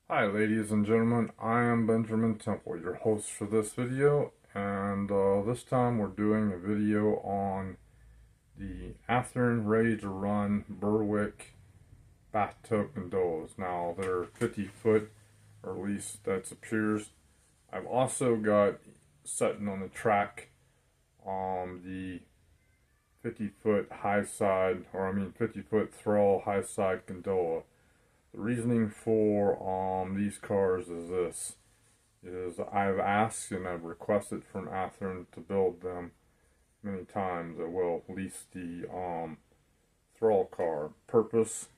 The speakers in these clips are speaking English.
Hi ladies and gentlemen, I am Benjamin Temple, your host for this video, and this time we're doing a video on the Athearn ready to run Berwick bathtub gondolas. Now they're 50 foot, or at least that appears. I've also got sitting on the track the 50 foot Highside, 50 foot Thrall Highside gondola. The reasoning for these cars is this: I've asked and I've requested from Athearn to build them many times. Well, at least the Thrall car. Purpose: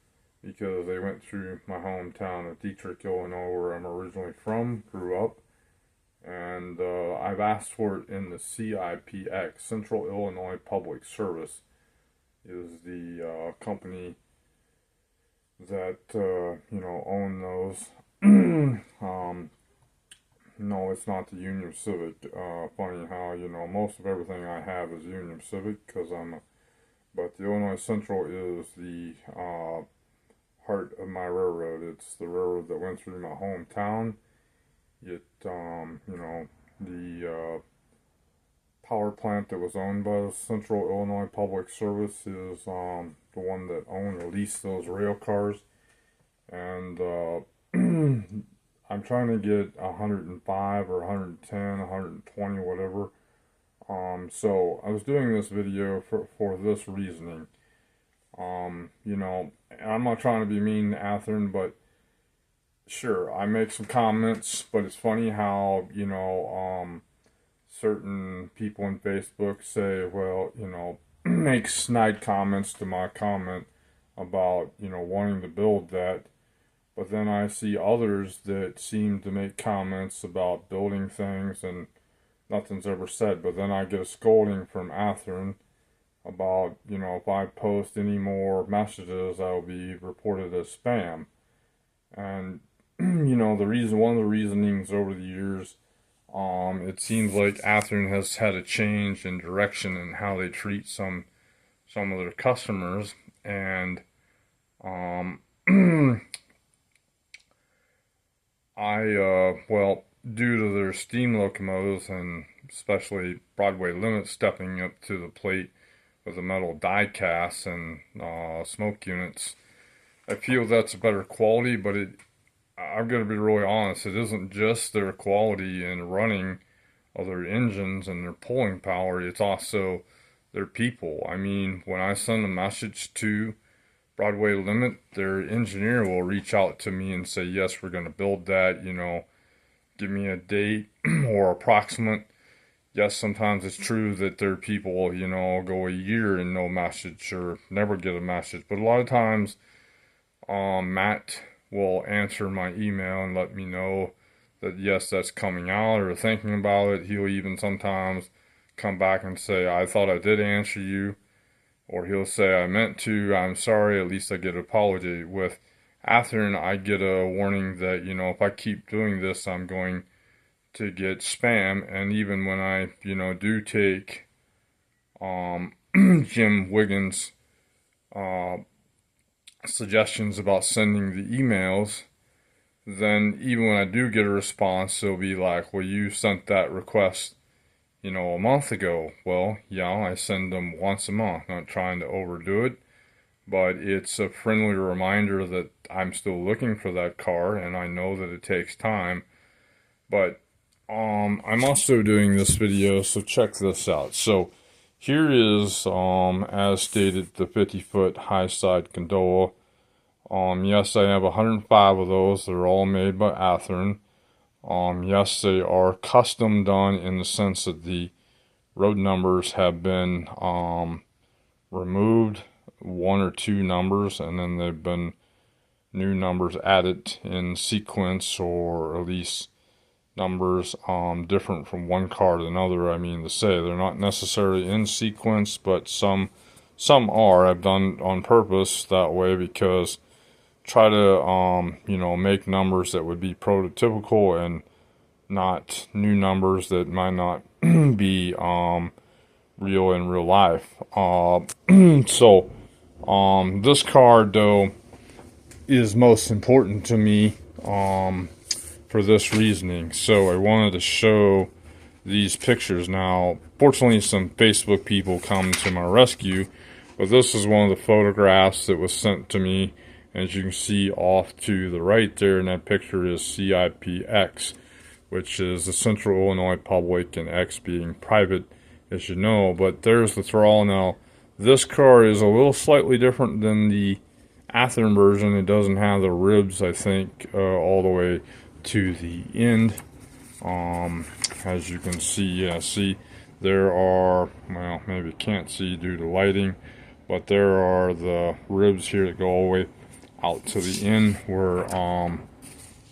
because they went through my hometown of Detroit, Illinois, where I'm originally from, grew up, and I've asked for it in the CIPX, Central Illinois Public Service, is the company that own those. No, it's not the Union Civic. Funny how most of everything I have is Union Civic because but the Illinois Central is the heart of my railroad. It's the railroad that went through my hometown. The power plant that was owned by the Central Illinois Public Service is the one that owned or leased those Railcars, and I'm trying to get 105 or 110, 120, whatever. So I was doing this video for this reasoning. I'm not trying to be mean to Athearn, but sure, I make some comments, but it's funny how, certain people on Facebook say, well, make snide comments to my comment about, wanting to build that. But then I see others that seem to make comments about building things and nothing's ever said. But then I get a scolding from Athearn about, if I post any more messages, I'll be reported as spam. And, one of the reasonings over the years, it seems like Athearn has had a change in direction in how they treat some of their customers, and due to their steam locomotives and especially Broadway Limit stepping up to the plate with the metal die casts and smoke units, I feel that's a better quality, but I'm going to be really honest, it isn't just their quality in running of their engines and their pulling power, it's also their people. I mean, when I send a message to Broadway Limit, their engineer will reach out to me and say, yes, we're going to build that, give me a date or approximate. Yes, sometimes it's true that their people, go a year and no message or never get a message, but a lot of times Matt will answer my email and let me know that yes, that's coming out or thinking about it. He'll even sometimes come back and say, I thought I did answer you, or he'll say, I meant to, I'm sorry. At least I get an apology. With Athearn, I get a warning that, if I keep doing this, I'm going to get spam. And even when I, do take Jim Wiggins' suggestions about sending the emails, then even when I do get a response, it'll be like, well, you sent that request, a month ago. Well, yeah, I send them once a month, not trying to overdo it, but it's a friendly reminder that I'm still looking for that car, and I know that it takes time. But I'm also doing this video, so check this out. So here is, as stated, the 50-foot Highside gondola. Yes, I have 105 of those. They're all made by Athearn. Yes, they are custom done in the sense that the road numbers have been removed, one or two numbers, and then they've been new numbers added in sequence, or at least numbers different from one car to another. I mean to say, they're not necessarily in sequence, but some are. I've done on purpose that way because try to make numbers that would be prototypical and not new numbers that might not be real in real life. So this car though is most important to me for this reasoning. So I wanted to show these pictures. Now, fortunately, some Facebook people come to my rescue, but this is one of the photographs that was sent to me. As you can see off to the right there, and that picture is CIPX, which is the Central Illinois Public, and X being private, as you know. But there's the Thrall. Now, this car is a little slightly different than the Athearn version. It doesn't have the ribs, I think, all the way to the end. As you can see, yeah, see, there are, well, maybe you can't see due to lighting, but there are the ribs here that go all the way out to the end where,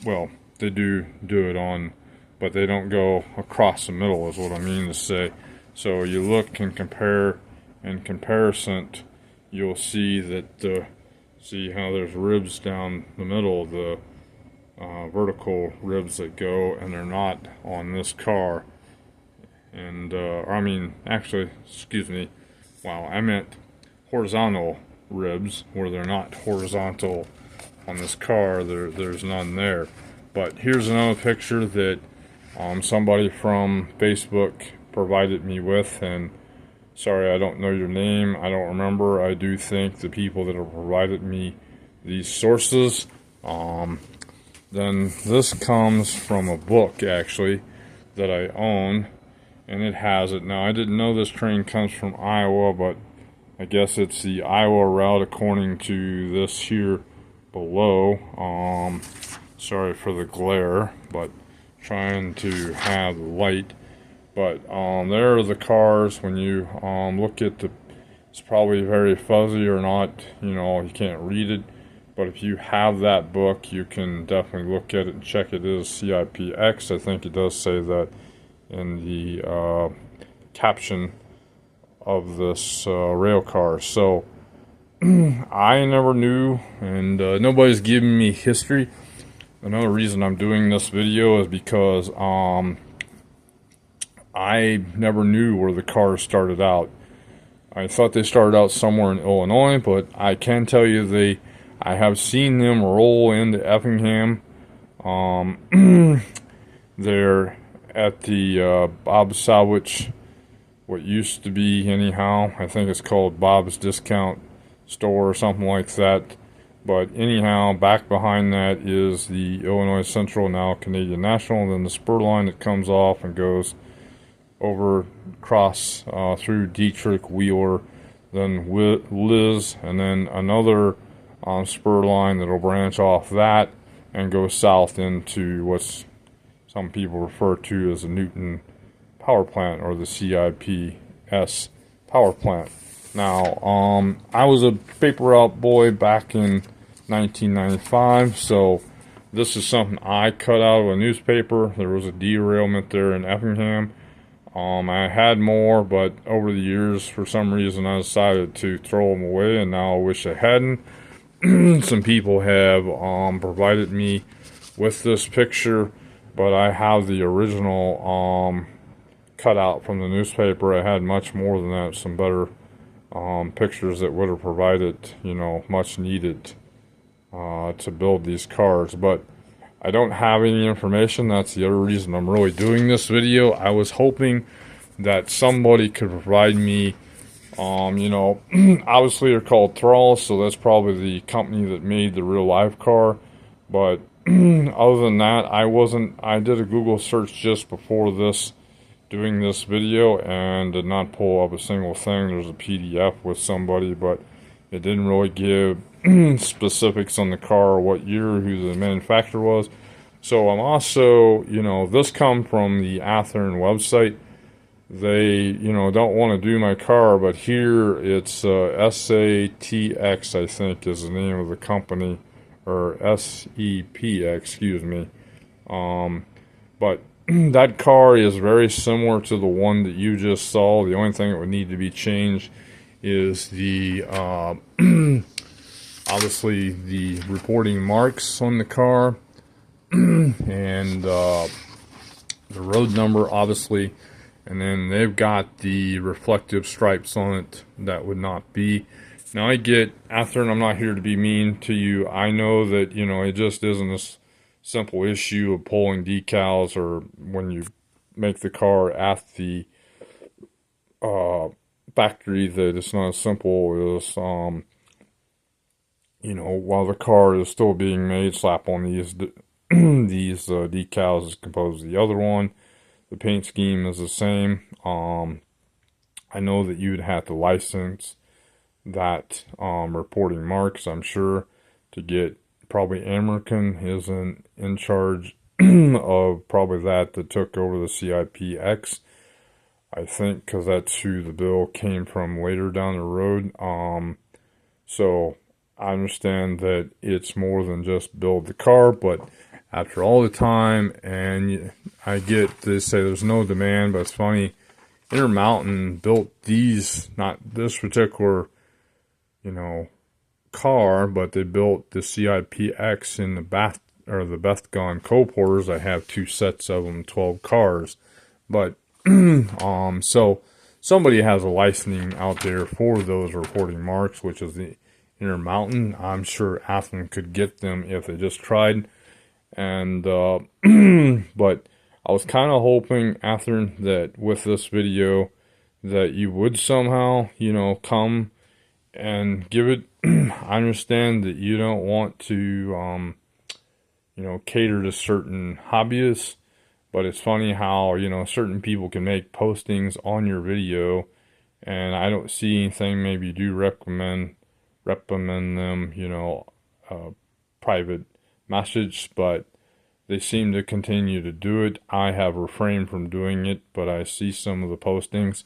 well, they do it on, but they don't go across the middle, is what I mean to say. So you look and compare, in comparison, you'll see that, see how there's ribs down the middle, the vertical ribs that go, and they're not on this car. And I mean, actually, excuse me, wow, I meant horizontal ribs, where they're not horizontal on this car. There's none there. But here's another picture that somebody from Facebook provided me with, and sorry, I don't know your name, I don't remember. I do think the people that have provided me these sources, then this comes from a book, actually, that I own, and it has it. Now, I didn't know this train comes from Iowa, but I guess it's the Iowa route according to this here below. Sorry for the glare, but trying to have the light. But there are the cars. When you look at the, it's probably very fuzzy or not, you know, you can't read it. But if you have that book, you can definitely look at it and check it. It is CIPX. I think it does say that in the caption of this Railcar. So I never knew, and nobody's giving me history. Another reason I'm doing this video is because I never knew where the cars started out. I thought they started out somewhere in Illinois, but I can tell you I have seen them roll into Effingham. They're at the Bob's Sandwich, what used to be anyhow. I think it's called Bob's Discount Store or something like that. But anyhow, back behind that is the Illinois Central, now Canadian National, and then the spur line that comes off and goes over, across through Dietrich, Wheeler, then Liz, and then another spur line that'll branch off that and go south into what's some people refer to as the Newton Power Plant, or the CIPS Power Plant. Now, I was a paper route boy back in 1995, so this is something I cut out of a newspaper. There was a derailment there in Effingham. I had more, but over the years, for some reason, I decided to throw them away, and now I wish I hadn't. Some people have provided me with this picture, but I have the original cut out from the newspaper. I had much more than that, some better pictures that would have provided, you know, much needed to build these cars. But I don't have any information. That's the other reason I'm really doing this video. I was hoping that somebody could provide me, you know, obviously they're called Thrall, so that's probably the company that made the real life car. But other than that, I did a Google search just before this, doing this video, and did not pull up a single thing. There's a PDF with somebody, but it didn't really give specifics on the car, or what year, who the manufacturer was. So I'm also, you know, this come from the Athearn website. They, you know, don't want to do my car, but here it's SATX, I think, is the name of the company, or SEPX, excuse me. But that car is very similar to the one that you just saw. The only thing that would need to be changed is the obviously the reporting marks on the car, and the road number, obviously, and then they've got the reflective stripes on it that would not be. Now, I get, Athearn, I'm not here to be mean to you. I know that, you know, it just isn't as simple issue of pulling decals, or when you make the car at the factory, that it's not as simple as while the car is still being made, slap on these these decals as opposed to the other one. The paint scheme is the same. I know that you'd have to license that reporting marks, I'm sure, to get. Probably American is in charge of probably that took over the CIPX, I think, because that's who the bill came from later down the road. So I understand that it's more than just build the car, but after all the time, and I get they say there's no demand, but it's funny, Intermountain built these, not this particular, car, but they built the CIPX in the the Bethgon co-porters. I have 2 sets of them, 12 cars, but so somebody has a licensing out there for those reporting marks, which is the Intermountain. I'm sure Athearn could get them if they just tried. And but I was kind of hoping, Athearn, that with this video that you would somehow, come and give it. I understand that you don't want to cater to certain hobbyists, but it's funny how certain people can make postings on your video, and I don't see anything. Maybe you do reprimand them, private message, but they seem to continue to do it. I have refrained from doing it, but I see some of the postings.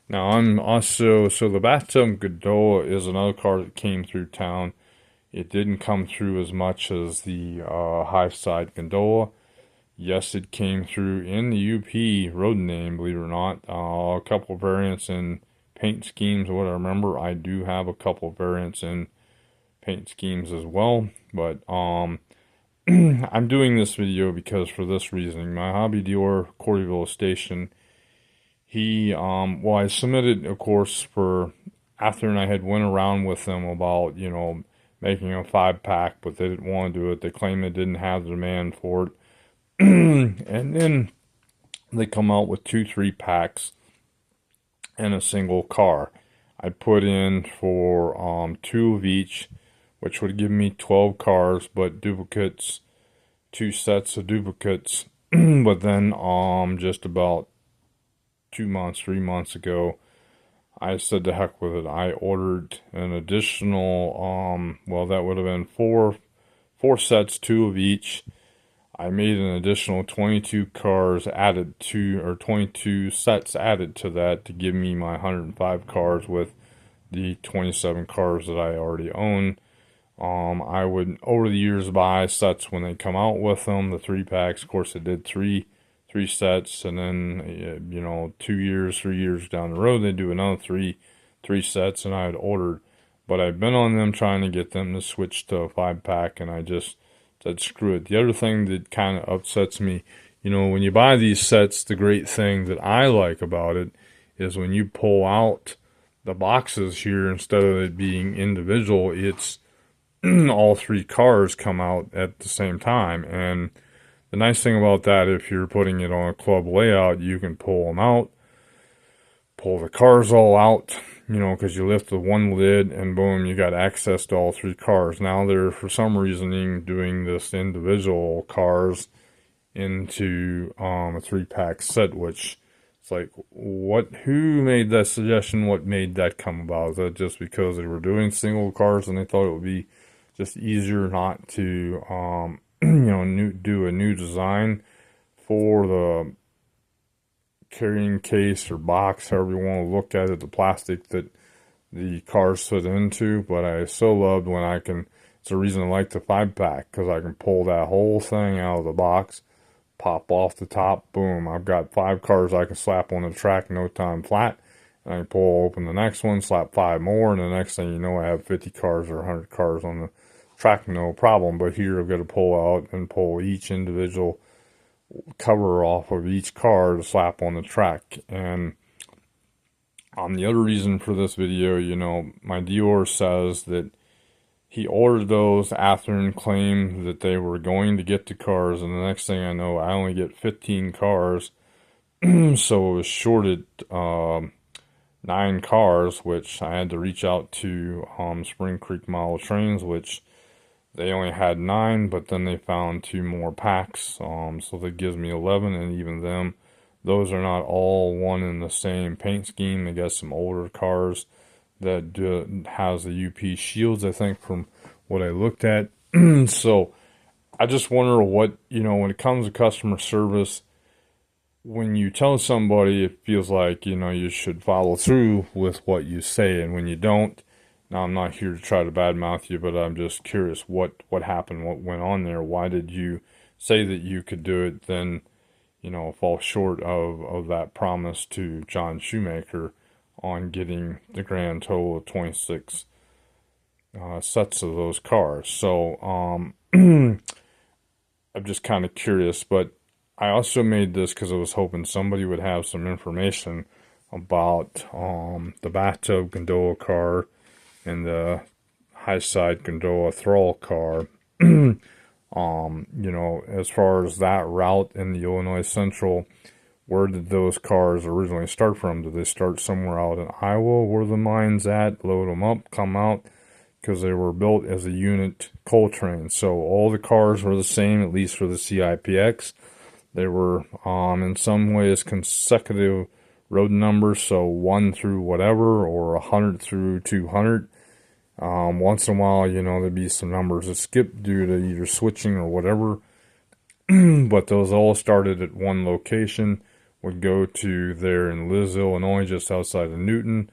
Now, I'm also, so the Bathtub Gondola is another car that came through town. It didn't come through as much as the Highside Gondola. Yes, it came through in the UP road name, believe it or not. A couple of variants in paint schemes, what I remember. I do have a couple of variants in paint schemes as well, but I'm doing this video because for this reason. My hobby dealer, Coreyville Station, he, I submitted, of course, for Athearn. I had went around with them about, making a 5-pack, but they didn't want to do it. They claimed they didn't have the demand for it. And then they come out with 2 3-packs and a single car. I put in for 2 of each, which would give me 12 cars, but duplicates, 2 sets of duplicates. But then just about 2 months, 3 months ago, I said to heck with it. I ordered an additional, that would have been four sets, 2 of each. I made an additional 22 cars added to, or 22 sets added to that to give me my 105 cars with the 27 cars that I already own. I would, over the years, buy sets when they come out with them, the 3-packs. Of course, I did three sets, and then 2 years, 3 years down the road, they do another three sets, and I had ordered. But I've been on them trying to get them to switch to a 5-pack, and I just said screw it. The other thing that kind of upsets me, when you buy these sets, the great thing that I like about it is when you pull out the boxes here, instead of it being individual, it's all 3 cars come out at the same time. And the nice thing about that, if you're putting it on a club layout, you can pull them out, pull the cars all out, because you lift the one lid and boom, you got access to all 3 cars. Now they're, for some reasoning, doing this individual cars into a 3-pack set, which it's like, who made that suggestion? What made that come about? Is that just because they were doing single cars and they thought it would be just easier not to, do a new design for the carrying case or box, however you want to look at it, the plastic that the cars fit into? But I so loved when I can, it's the reason I like the 5-pack, because I can pull that whole thing out of the box, pop off the top, boom, I've got 5 cars I can slap on the track, no time flat, and I can pull open the next one, slap 5 more, and the next thing you know, I have 50 cars or 100 cars on the track, no problem. But here I've got to pull out and pull each individual cover off of each car to slap on the track. And the other reason for this video, my dealer says that he ordered those. Athearn claimed that they were going to get the cars, and the next thing I know, I only get 15 cars. So it was shorted 9 cars, which I had to reach out to Spring Creek Model Trains, which they only had 9, but then they found 2 more packs, so that gives me 11, and even them, those are not all one in the same paint scheme. They got some older cars that has the UP shields, I think, from what I looked at. So I just wonder what, when it comes to customer service, when you tell somebody, it feels like, you should follow through with what you say, and when you don't, now I'm not here to try to badmouth you, but I'm just curious what happened, what went on there. Why did you say that you could do it, then, fall short of that promise to John Shoemaker on getting the grand total of 26 sets of those cars? So I'm just kind of curious, but I also made this because I was hoping somebody would have some information about the Bathtub Gondola car and the Highside Gondola Thrall car. As far as that route in the Illinois Central, where did those cars originally start from? Did they start somewhere out in Iowa where the mine's at, load them up, come out? Because they were built as a unit coal train. So all the cars were the same, at least for the CIPX. They were in some ways consecutive road numbers, so 1 through whatever, or 100 through 200. Once in a while, there'd be some numbers that skipped due to either switching or whatever. But those all started at one location, would go to there in Liz, Illinois, just outside of Newton,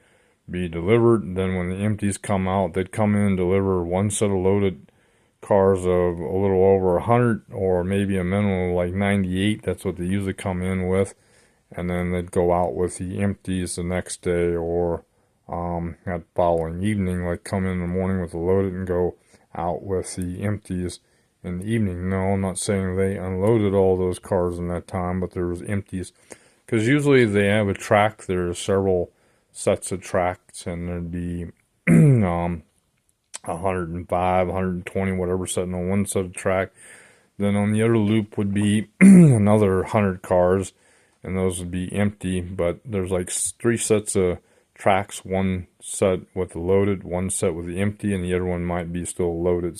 be delivered. Then when the empties come out, they'd come in and deliver one set of loaded cars of a little over 100, or maybe a minimum of like 98. That's what they usually come in with. And then they'd go out with the empties the next day, or that following evening, like come in the morning with the loaded and go out with the empties in the evening. No, I'm not saying they unloaded all those cars in that time, but there was empties. Because usually they have a track, there's several sets of tracks, and there'd be 105, 120, whatever, setting on one set of track. Then on the other loop would be another 100 cars, and those would be empty. But there's like 3 sets of tracks, one set with the loaded, one set with the empty, and the other one might be still loaded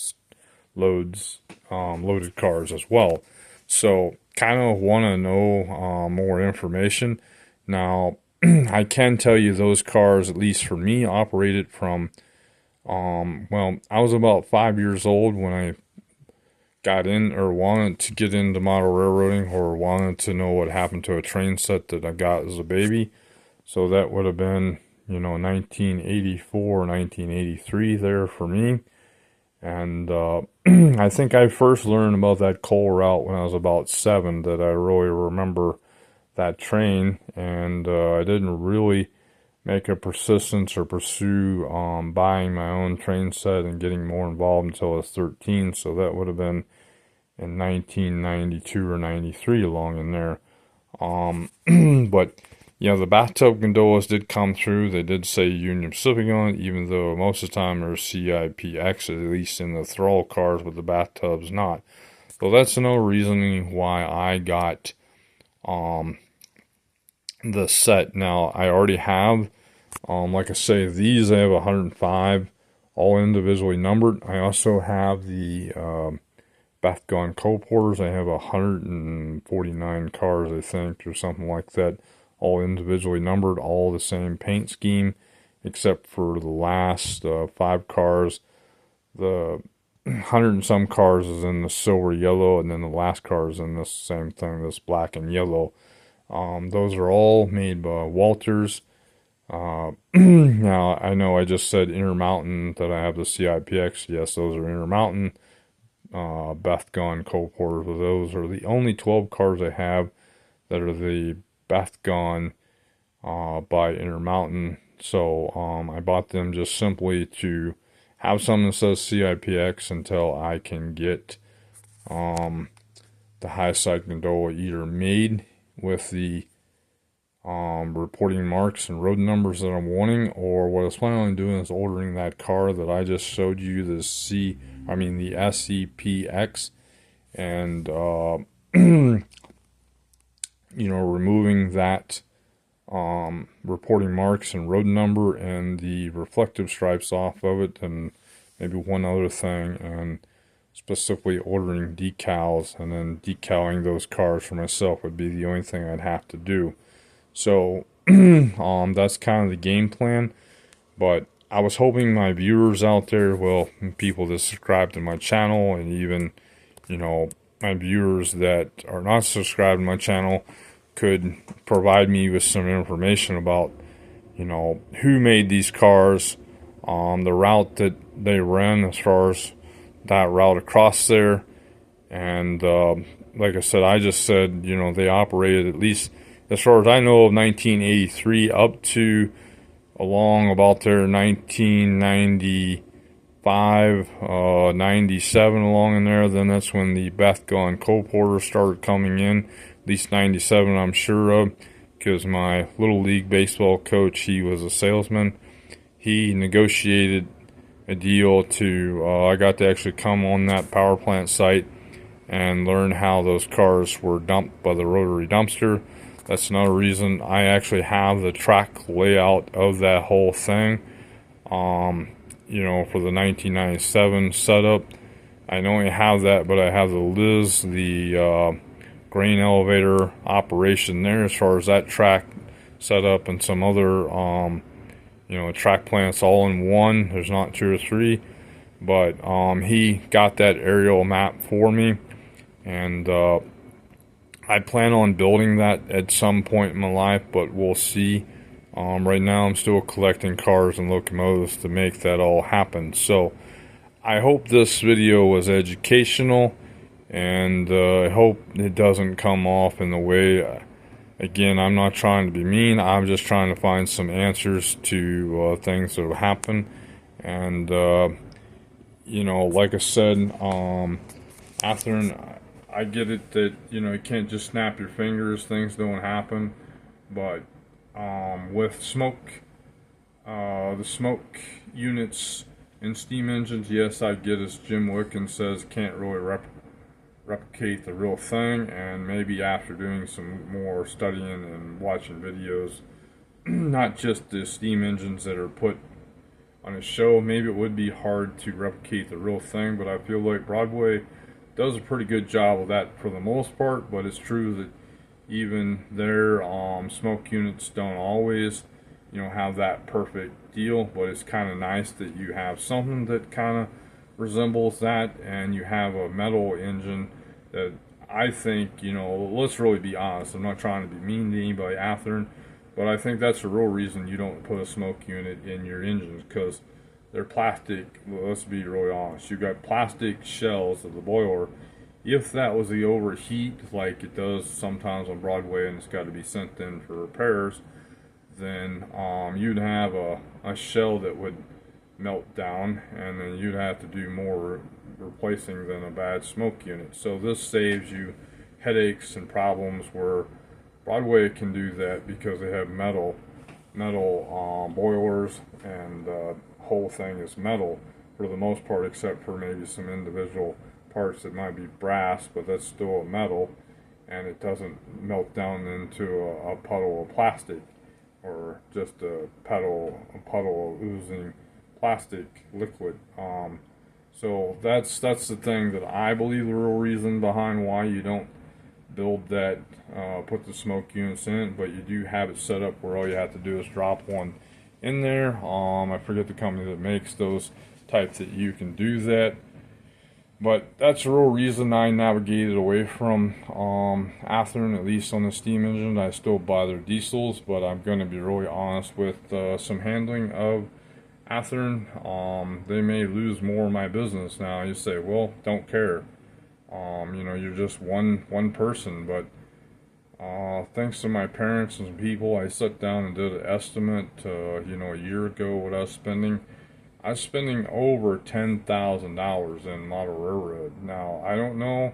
cars as well. So kind of want to know more information. Now, I can tell you those cars, at least for me, operated from, I was about 5 years old when I got in, or wanted to get into model railroading, or wanted to know what happened to a train set that I got as a baby. So that would have been, 1984, 1983 there for me. And I think I first learned about that coal route when I was about 7, that I really remember that train. And I didn't really make a persistence or pursue buying my own train set and getting more involved until I was 13. So that would have been in 1992 or 93, along in there. But the Bathtub Gondolas did come through. They did say Union Pacific on it, even though most of the time there's CIPX, at least in the Thrall cars, with the Bathtubs not. So that's another reasoning why I got the set. Now, I already have, like I say, these I have 105, all individually numbered. I also have the Bathgun co-porters. I have 149 cars, I think, or something like that, all individually numbered, all the same paint scheme, except for the last 5 cars. The 100 and some cars is in the silver yellow, and then the last car is in this same thing, this black and yellow. Those are all made by Walters. Now, I know I just said Intermountain that I have the CIPX. Yes, those are Intermountain. Bathgun co-porters, those are the only 12 cars I have that are the Bathgun by Intermountain. So I bought them just simply to have something that says CIPX until I can get the Highside Gondola either made with the reporting marks and road numbers that I'm wanting, or what I was planning on doing is ordering that car that I just showed you, the SEPX, and removing that reporting marks and road number and the reflective stripes off of it, and maybe one other thing, and specifically ordering decals, and then decaling those cars for myself would be the only thing I'd have to do. So that's kind of the game plan. But I was hoping my viewers out there, well, people that subscribe to my channel, and even my viewers that are not subscribed to my channel, could provide me with some information about who made these cars, the route that they ran, as far as that route across there. And like I said, I just said they operated, at least as far as I know, of 1983 up to along about there 1995, 97, along in there. Then that's when the Bethel and coal porters started coming in. At least 97, I'm sure of, because my little league baseball coach, he was a salesman. He negotiated a deal to, I got to actually come on that power plant site and learn how those cars were dumped by the rotary dumpster. That's another reason I actually have the track layout of that whole thing, for the 1997 setup. I don't only have that, but I have the Liz, the grain elevator operation there, as far as that track setup, and some other track plants all in one. There's not two or three, but he got that aerial map for me, and I plan on building that at some point in my life, but we'll see. Right now I'm still collecting cars and locomotives to make that all happen. So I hope this video was educational, and I hope it doesn't come off in the way, again, I'm not trying to be mean, I'm just trying to find some answers to things that have happened. And like I said, Athearn, I get it that you can't just snap your fingers, things don't happen, but with smoke, the smoke units and steam engines, yes, I get, as Jim Wicken says, can't really replicate the real thing. And maybe after doing some more studying and watching videos, not just the steam engines that are put on a show, maybe it would be hard to replicate the real thing. But I feel like Broadway does a pretty good job of that for the most part. But it's true that even their smoke units don't always have that perfect deal. But it's kind of nice that you have something that kind of resembles that, and you have a metal engine that I think, let's really be honest, I'm not trying to be mean to anybody, Athearn, but I think that's the real reason you don't put a smoke unit in your engines, because they're plastic. Well, let's be really honest, you got plastic shells of the boiler. If that was the overheat, like it does sometimes on Broadway, and it's got to be sent in for repairs, then you'd have a shell that would melt down, and then you'd have to do more replacing than a bad smoke unit. So this saves you headaches and problems, where Broadway can do that because they have metal boilers, and the whole thing is metal for the most part, except for maybe some individual parts that might be brass, but that's still a metal, and it doesn't melt down into a puddle of plastic, or just a puddle of oozing plastic liquid. So that's the thing that I believe the real reason behind why you don't build that, put the smoke units in it, but you do have it set up where all you have to do is drop one in there. I forget the company that makes those types that you can do that. But that's the real reason I navigated away from Athearn, at least on the steam engine. I still buy their diesels, but I'm going to be really honest with some handling of Athearn. They may lose more of my business. Now you say, well, don't care. You're just one person, but thanks to my parents and people, I sat down and did an estimate, a year ago, what I was spending. I was spending over $10,000 in model railroad. Now, I don't know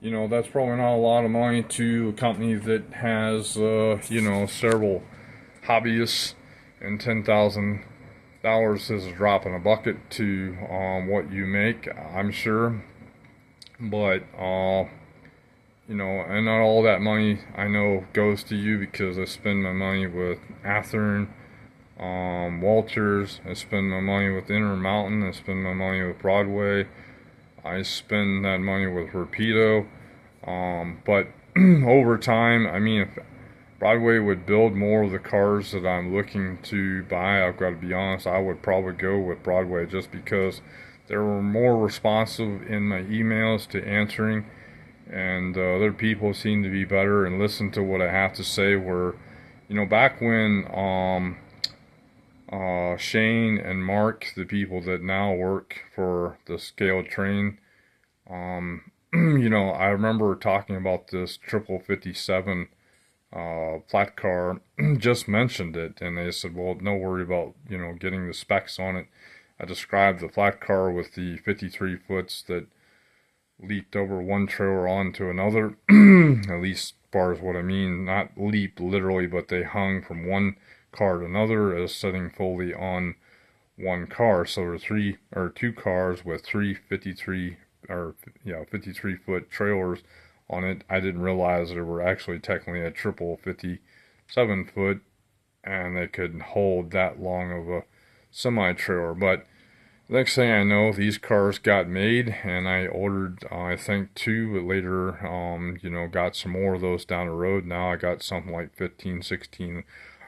that's probably not a lot of money to a company that has, several hobbyists, and $10,000 is a drop in a bucket to what you make, I'm sure. But, and not all that money I know goes to you, because I spend my money with Athearn, Walters, I spend my money with Intermountain, I spend my money with Broadway, I spend that money with Rapido. But over time, I mean, if Broadway would build more of the cars that I'm looking to buy, I've got to be honest, I would probably go with Broadway, just because they were more responsive in my emails to answering, and other people seem to be better and listen to what I have to say. Where, back when Shane and Mark, the people that now work for the scale train, I remember talking about this 5757 flat car, just mentioned it, and they said, well, no worry about, getting the specs on it. I described the flat car with the 53 foots that leaped over one trailer onto another, at least as far as what I mean, not leap literally, but they hung from one car to another as sitting fully on one car. So there were two cars with 53 foot trailers on it. I didn't realize there were actually technically a triple 57 foot, and they could hold that long of a semi trailer. But next thing I know, these cars got made, and I ordered, I think, two, but later, got some more of those down the road. Now I got something like 15, 16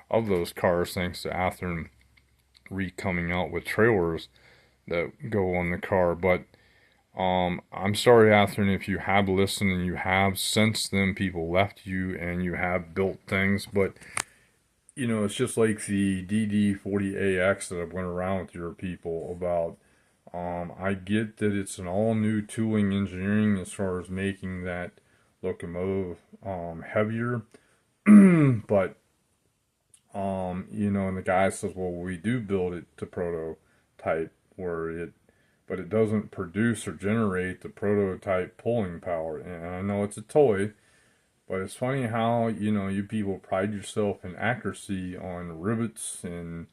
of those cars, thanks to Athearn coming out with trailers that go on the car. But I'm sorry, Athearn, if you have listened and you have, since then people left you and you have built things, but it's just like the DD40AX that I went around with your people about. I get that it's an all new tooling engineering as far as making that locomotive heavier, but and the guy says, well, we do build it to prototype but it doesn't produce or generate the prototype pulling power. And I know it's a toy, but it's funny how, you people pride yourself in accuracy on rivets and,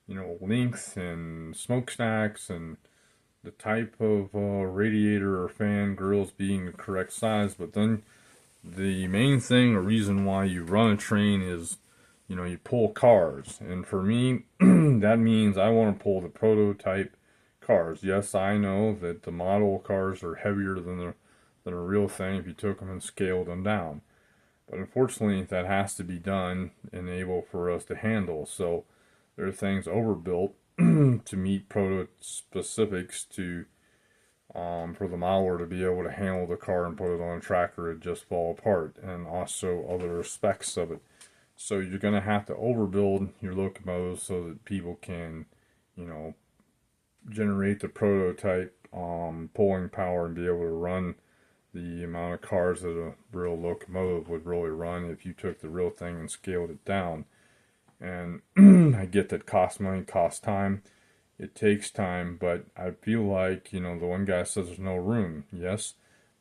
length and smokestacks and the type of radiator or fan grills being the correct size. But then the main thing or reason why you run a train is, you pull cars. And for me, that means I want to pull the prototype cars. Yes, I know that the model cars are heavier than a real thing if you took them and scaled them down. But unfortunately, that has to be done and able for us to handle. So there are things overbuilt to meet proto specifics to for the modeler to be able to handle the car and put it on a track, or it just fall apart, and also other specs of it. So you're going to have to overbuild your locomotives so that people can, generate the prototype pulling power and be able to run the amount of cars that a real locomotive would really run if you took the real thing and scaled it down. And I get that costs money, costs time. It takes time, but I feel like, the one guy says there's no room. Yes,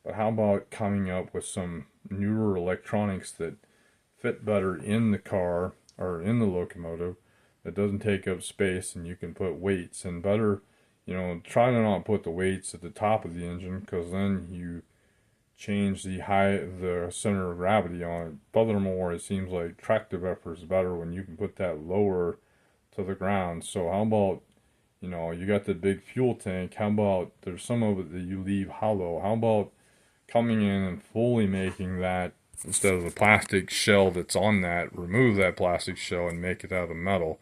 but how about coming up with some newer electronics that fit better in the car or in the locomotive, that doesn't take up space, and you can put weights, and better, try to not put the weights at the top of the engine, because then you change the center of gravity on it. Furthermore, it seems like tractive effort is better when you can put that lower to the ground. So how about, you got the big fuel tank, how about there's some of it that you leave hollow? How about coming in and fully making that, instead of the plastic shell that's on that, remove that plastic shell and make it out of metal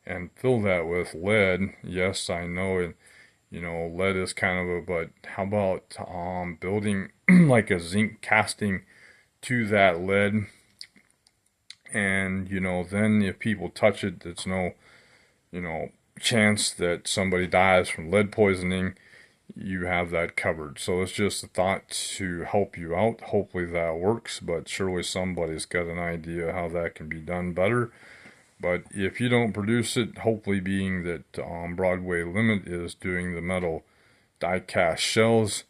and fill that with lead? Yes, I know it, lead is kind of but how about building like a zinc casting to that lead, and then if people touch it, it's no chance that somebody dies from lead poisoning. You have that covered. So it's just a thought to help you out. Hopefully that works, but surely somebody's got an idea how that can be done better. But if you don't produce it, hopefully, being that Broadway Limit is doing the metal die cast shells,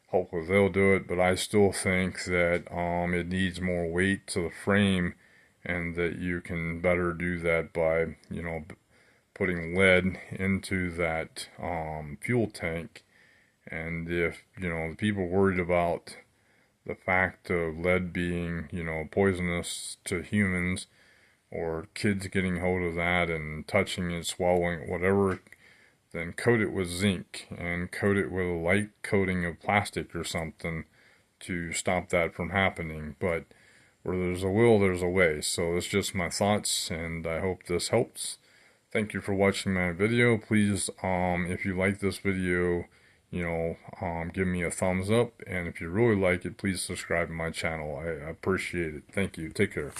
hopefully they'll do it, but I still think that it needs more weight to the frame, and that you can better do that by, you know, putting lead into that fuel tank. And if, you know, the people worried about the fact of lead being, you know, poisonous to humans, or kids getting hold of that and touching it, swallowing it, whatever, then coat it with zinc and coat it with a light coating of plastic or something to stop that from happening. But where there's a will, there's a way. So it's just my thoughts, and I hope this helps. Thank you for watching my video. Please, if you like this video, you know, give me a thumbs up. And if you really like it, please subscribe to my channel. I appreciate it. Thank you. Take care.